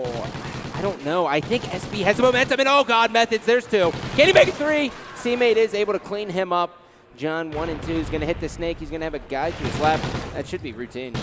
I don't know. I think SB has the momentum, and oh god, Methods, there's two. Can he make it three? Teammate is able to clean him up. John, 1 and 2, is going to hit the snake. He's going to have a guy to his left. That should be routine.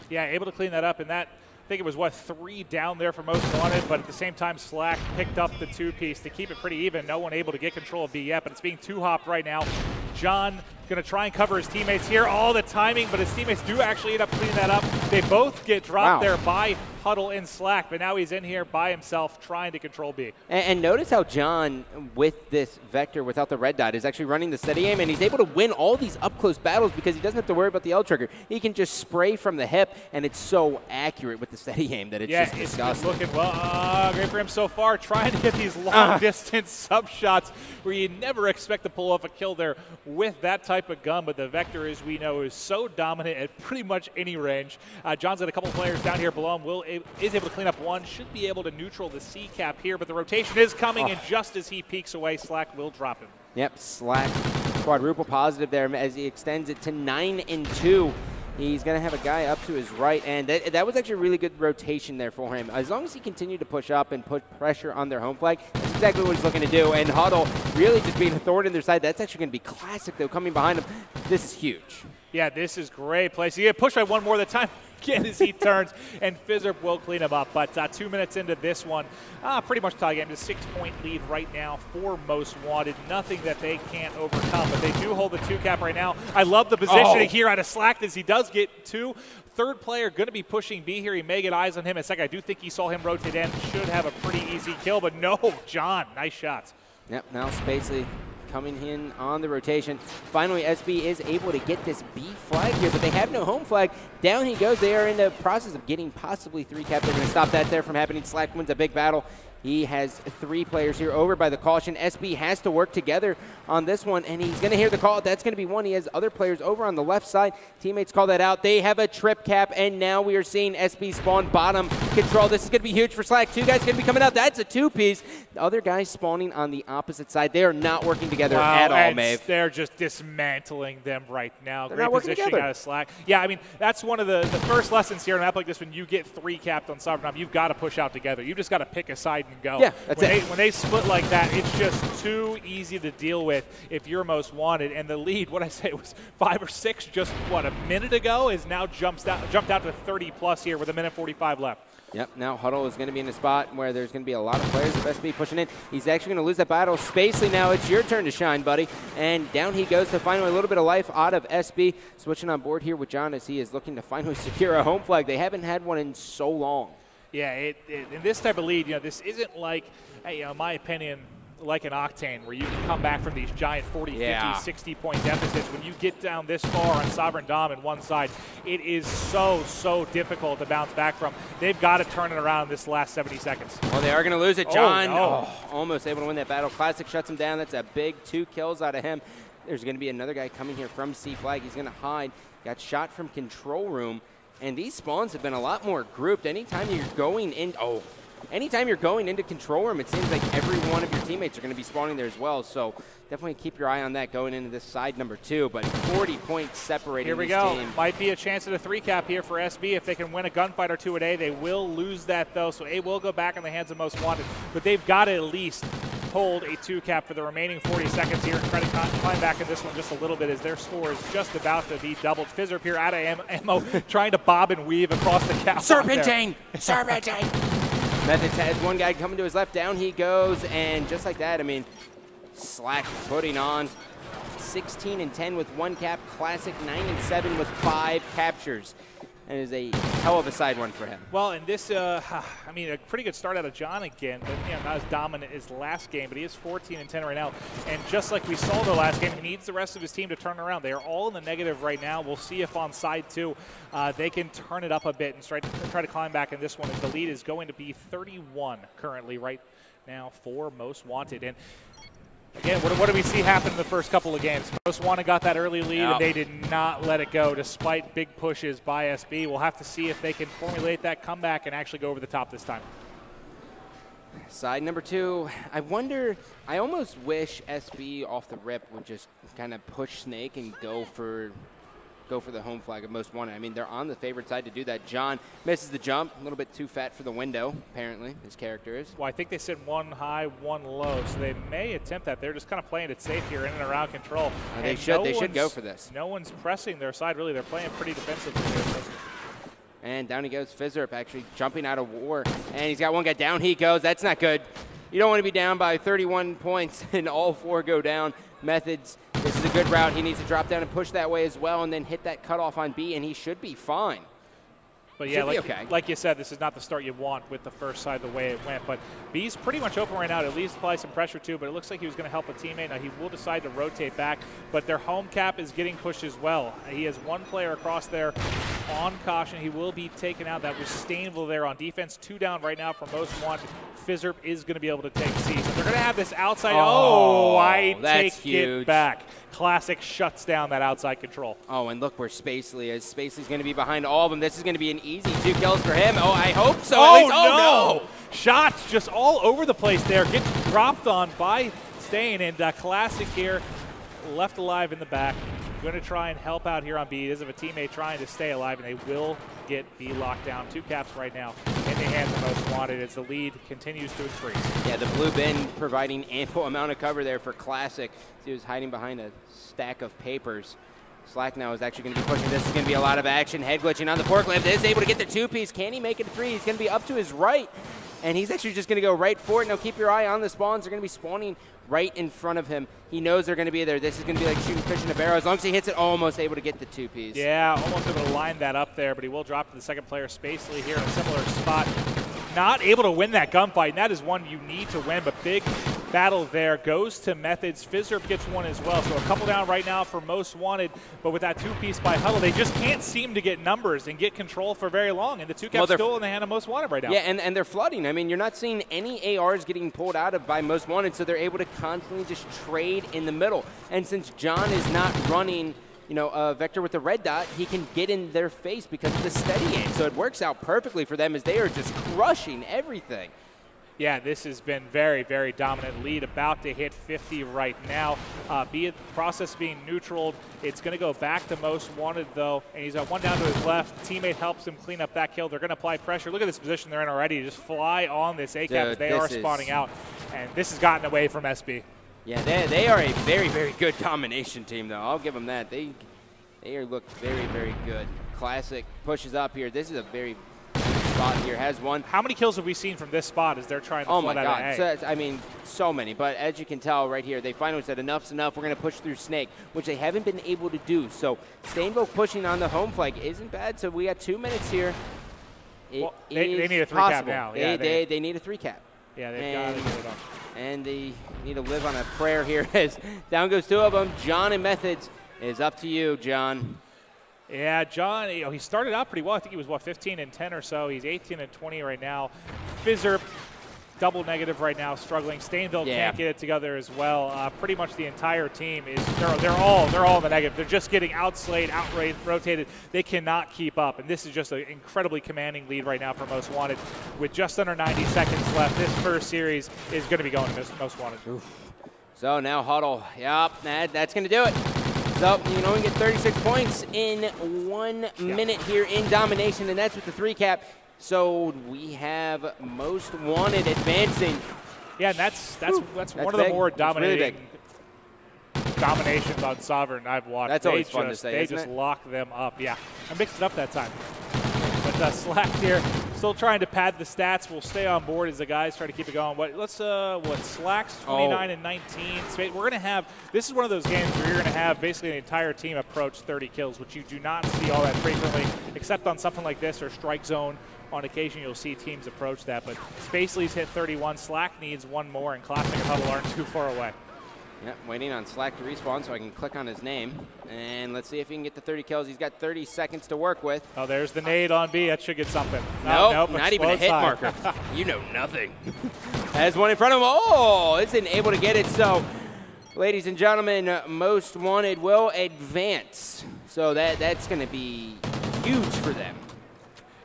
Yeah, able to clean that up, and that, I think it was, what, 3 down there for most wanted, but at the same time, Slack picked up the 2-piece to keep it pretty even. No one able to get control of B yet, but it's being 2-hopped right now. John going to try and cover his teammates here. All the timing, but his teammates do actually end up cleaning that up. They both get dropped there by Huddle and Slack, but now he's in here by himself trying to control B. And notice how John, with this Vector, without the red dot, is actually running the steady aim, and he's able to win all these up-close battles because he doesn't have to worry about the L trigger. He can just spray from the hip, and it's so accurate with the steady aim that it's just disgusting. It's looking well. Great for him so far, trying to get these long-distance sub shots where you never expect to pull off a kill there with that type of gun, but the Vector, as we know, is so dominant at pretty much any range. John's got a couple of players down here below him. Is able to clean up one, should be able to neutral the C cap here, but the rotation is coming, and just as he peeks away, Slack will drop him. Yep, Slack quadruple positive there as he extends it to 9 and 2. He's going to have a guy up to his right, and that was actually a really good rotation there for him. As long as he continued to push up and put pressure on their home flag, that's exactly what he's looking to do. And Huddle really just being a thorn in their side. That's actually going to be classic, though, coming behind him. This is huge. Yeah, this is great play. So you get pushed by one more at the time. Again, as he turns, and Fizzerp will clean him up. But 2 minutes into this one, pretty much tie game. Just 6-point lead right now for Most Wanted. Nothing that they can't overcome, but they do hold the 2-cap right now. I love the positioning here out of Slack as he does get 2. Third player going to be pushing B here. He may get eyes on him in a second. I do think he saw him rotate in. Should have a pretty easy kill, but no, John, nice shots. Yep, now Spacely coming in on the rotation. Finally, SB is able to get this B flag here, but they have no home flag. Down he goes. They are in the process of getting possibly 3-cap. They're going to stop that there from happening. Slack wins a big battle. He has 3 players here over by the caution. SB has to work together on this one, and he's going to hear the call. That's going to be 1. He has other players over on the left side. Teammates call that out. They have a trip cap, and now we are seeing SB spawn bottom control. This is going to be huge for Slack. 2 guys going to be coming out. That's a 2-piece. The other guys spawning on the opposite side. They are not working together at all, Maeve. They're just dismantling them right now. They're Great not working positioning together. out of Slack. Yeah, I mean, that's one of the first lessons here in a map like this. When you get 3-capped on Cybernom, you've got to push out together. You've just got to pick a side and go. Yeah, that's it. When they split like that, it's just too easy to deal with if you're Most Wanted. And the lead, what I say, it was 5 or 6 just, what, a minute ago, is now jumped out to 30+ here with 1:45 left. Yep, now Huddle is going to be in a spot where there's going to be a lot of players of SB pushing in. He's actually going to lose that battle. Spacely now, it's your turn to shine, buddy. And down he goes to finally a little bit of life out of SB. Switching on board here with John as he is looking to finally secure a home flag. They haven't had one in so long. Yeah, in this type of lead, this isn't like, in my opinion, like an Octane where you can come back from these giant 40, 50, 60-point deficits. When you get down this far on Sovereign Dom in one side, it is so difficult to bounce back from. They've got to turn it around this last 70 seconds. Well, they are going to lose it. John no. Almost able to win that battle. Classic shuts him down. That's a big 2 kills out of him. There's going to be another guy coming here from C flag. He's going to hide. Got shot from control room. And these spawns have been a lot more grouped. Anytime you're going into control room, it seems like every one of your teammates are going to be spawning there as well. So definitely keep your eye on that going into this side number 2. But 40 points separating Here we these go. teams. Might be a chance at a 3-cap here for SB if they can win a gunfight or 2 a day. They will lose that, though, so it will go back in the hands of Most Wanted. But they've got to at least hold a 2-cap for the remaining 40 seconds here and try to climb back in this one just a little bit as their score is just about to be doubled. Fizzerp here out of ammo trying to bob and weave across the cap. Serpentine! Serpentine! Methods has one guy coming to his left. Down he goes, and just like that, I mean, Slack putting on 16 and 10 with 1 cap. Classic 9 and 7 with 5 captures. And it is a hell of a side run for him. Well, and this, I mean, a pretty good start out of John again, but not as dominant as last game, but he is 14 and 10 right now. And just like we saw the last game, he needs the rest of his team to turn around. They are all in the negative right now. We'll see if on side 2 they can turn it up a bit and try to climb back in this one, as the lead is going to be 31 currently right now for Most Wanted. And again, what do we see happen in the first couple of games? Most Wanted got that early lead, and they did not let it go despite big pushes by SB. We'll have to see if they can formulate that comeback and actually go over the top this time. Side number 2, I wonder, I almost wish SB off the rip would just kind of push Snake and go for go for the home flag of most wanted. I mean, they're on the favorite side to do that. John misses the jump, a little bit too fat for the window, apparently, his character is. Well, I think they said one high, one low, so they may attempt that. They're just kind of playing it safe here in and around control. They should go for this. No one's pressing their side, really. They're playing pretty defensively here. And down he goes. Fizzerp actually jumping out of war. And he's got one guy down. He goes. That's not good. You don't want to be down by 31 points and all 4 go down. Methods, this is a good route. He needs to drop down and push that way as well and then hit that cutoff on B, and he should be fine. But yeah, like you said, this is not the start you want with the first side the way it went. But B's pretty much open right now to at least apply some pressure too, but it looks like he was going to help a teammate. Now he will decide to rotate back, but their home cap is getting pushed as well. He has one player across there on caution. He will be taken out. That was Stainville there on defense. 2 down right now for most wanted. Fizzerp is going to be able to take C. So they're going to have this outside. Oh, I take huge. It back. Classic shuts down that outside control. Oh, and look where Spacely is. Spacely's going to be behind all of them. This is going to be an easy 2 kills for him. Oh, I hope so. Oh, no. Shots just all over the place there. Gets dropped on by Stain, and Classic here left alive in the back. Going to try and help out here on B. It is of a teammate trying to stay alive, and they will get B locked down. 2 caps right now in the hands of most wanted as the lead continues to increase. Yeah, the blue bin providing ample amount of cover there for Classic. He was hiding behind a stack of papers. Slack now is actually going to be pushing. This is going to be a lot of action. Head glitching on the forklift. Is able to get the 2-piece. Can he make it a 3? He's going to be up to his right, and he's actually just going to go right for it. Now keep your eye on the spawns. They're going to be spawning right in front of him. He knows they're going to be there. This is going to be like shooting fish in a barrel. As long as he hits it, almost able to get the 2-piece. Yeah, almost able to line that up there, but he will drop to the second player, Spacely, here in a similar spot. Not able to win that gunfight, and that is one you need to win, but big battle there goes to Methods. Fizzerp gets one as well, so a couple down right now for most wanted, but with that 2-piece by Huddle, they just can't seem to get numbers and get control for very long, and the 2 cap's still in the hand of most wanted right now. Yeah, and they're flooding. I mean, you're not seeing any ARs getting pulled out of by most wanted, so they're able to constantly just trade in the middle. And since John is not running, you know, a Vector with the red dot, he can get in their face because of the steady aim. So it works out perfectly for them as they are just crushing everything. Yeah, this has been very, very dominant lead, about to hit 50 right now. Be it process being neutral, it's going to go back to most wanted, though, and he's got 1 down to his left. Teammate helps him clean up that kill. They're going to apply pressure. Look at this position they're in already. Just fly on this A-cap. They are spawning out, and this has gotten away from SB. Yeah, they are a very, very good domination team, though. I'll give them that. They look very, very good. Classic pushes up here. This is a very spot here. Has one. How many kills have we seen from this spot as they're trying to flood out of A? So, I mean, so many. But as you can tell right here, they finally said enough's enough. We're going to push through Snake, which they haven't been able to do. So Stainville pushing on the home flag isn't bad. So we got 2 minutes here. Well, they need a 3-cap now. Yeah, they need a 3-cap. Yeah, they've got to get it up. And they need to live on a prayer here as down goes 2 of them. John and Methods is up to you, John. Yeah, John, you know, he started out pretty well. I think he was, what, 15 and 10 or so. He's 18 and 20 right now. Fizzerp, double negative right now, struggling. Stainville can't get it together as well. Pretty much the entire team is, they're all in the negative. They're just getting outslayed, outraged, rotated. They cannot keep up, and this is just an incredibly commanding lead right now for Most Wanted. With just under 90 seconds left, this first series is going to be going to Most Wanted. Oof. So now Huddle, yep, that's going to do it. So you can only get 36 points in 1 minute here in domination, and that's with the 3-cap. So we have Most Wanted advancing. Yeah, and that's one of the more dominating dominations on Sovereign I've watched. That's always fun to say, They just lock them up. Yeah, I mixed it up that time. But Slack here, still trying to pad the stats. We'll stay on board as the guys try to keep it going. Slack's 29 and 19. We're going to have, this is one of those games where you're going to have basically the entire team approach 30 kills, which you do not see all that frequently, except on something like this or Strike Zone. On occasion, you'll see teams approach that. But Spacely's hit 31. Slack needs 1 more, and Classic and Huddle aren't too far away. Yep, waiting on Slack to respawn so I can click on his name. And let's see if he can get the 30 kills. He's got 30 seconds to work with. Oh, there's the nade on B. That should get something. Nope, not even a hit marker. You know nothing. Has one in front of him. Oh, isn't able to get it. So, ladies and gentlemen, Most Wanted will advance. So that's going to be huge for them.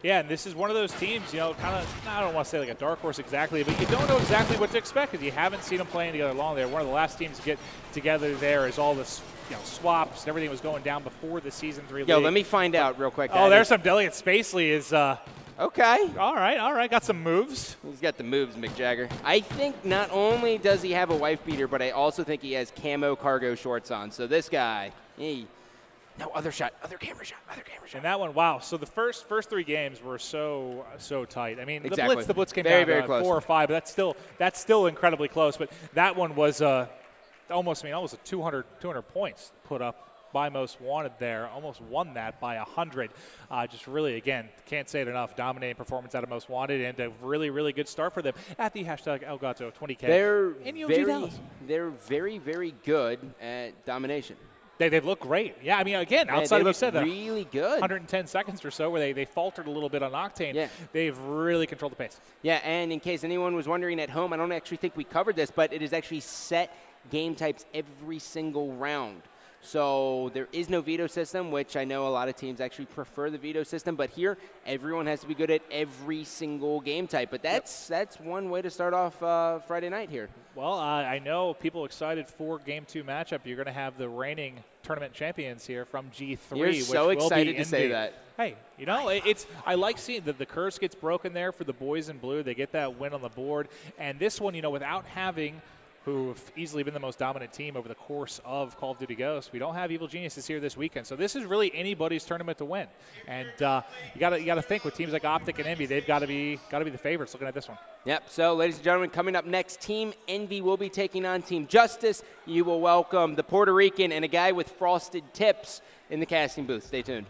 Yeah, and this is one of those teams, you know, kind of, I don't want to say like a dark horse exactly, but you don't know exactly what to expect because you haven't seen them playing together long. They're one of the last teams to get together there as all this, you know, swaps and everything was going down before the Season 3 league. Yo, let me find out real quick. Oh, there's some Delegate Spacely is okay. All right, got some moves. He's got the moves, Mick Jagger. I think not only does he have a wife beater, but I also think he has camo cargo shorts on. So this guy, no, other shot, other camera shot. And that one, wow. So the first 3 games were so tight. I mean, exactly. the blitz came very, down very to close. 4 or 5, but that's still incredibly close. But that one was almost a 200 points put up by Most Wanted there. Almost won that by 100. Just really, again, can't say it enough. Dominating performance out of Most Wanted and a really, really good start for them at the hashtag Elgato 20K. They're very, very good at domination. They've looked great. Yeah, I mean, again, outside of what you said, really good. 110 seconds or so where they faltered a little bit on Octane. Yeah. They've really controlled the pace. Yeah, and in case anyone was wondering at home, I don't actually think we covered this, but it is actually set game types every single round. So there is no veto system, which I know a lot of teams actually prefer the veto system. But here, everyone has to be good at every single game type. But that's one way to start off Friday night here. Well, I know people excited for Game 2 matchup. You're going to have the reigning tournament champions here from G3. You're so excited to say that. Hey, you know, I like seeing that the curse gets broken there for the boys in blue. They get that win on the board. And this one, you know, without having who have easily been the most dominant team over the course of Call of Duty Ghosts. We don't have Evil Geniuses here this weekend, so this is really anybody's tournament to win. And you got to think with teams like Optic and Envy, they've got to be the favorites. Looking at this one. Yep. So, ladies and gentlemen, coming up next, Team Envy will be taking on Team Justice. You will welcome the Puerto Rican and a guy with frosted tips in the casting booth. Stay tuned.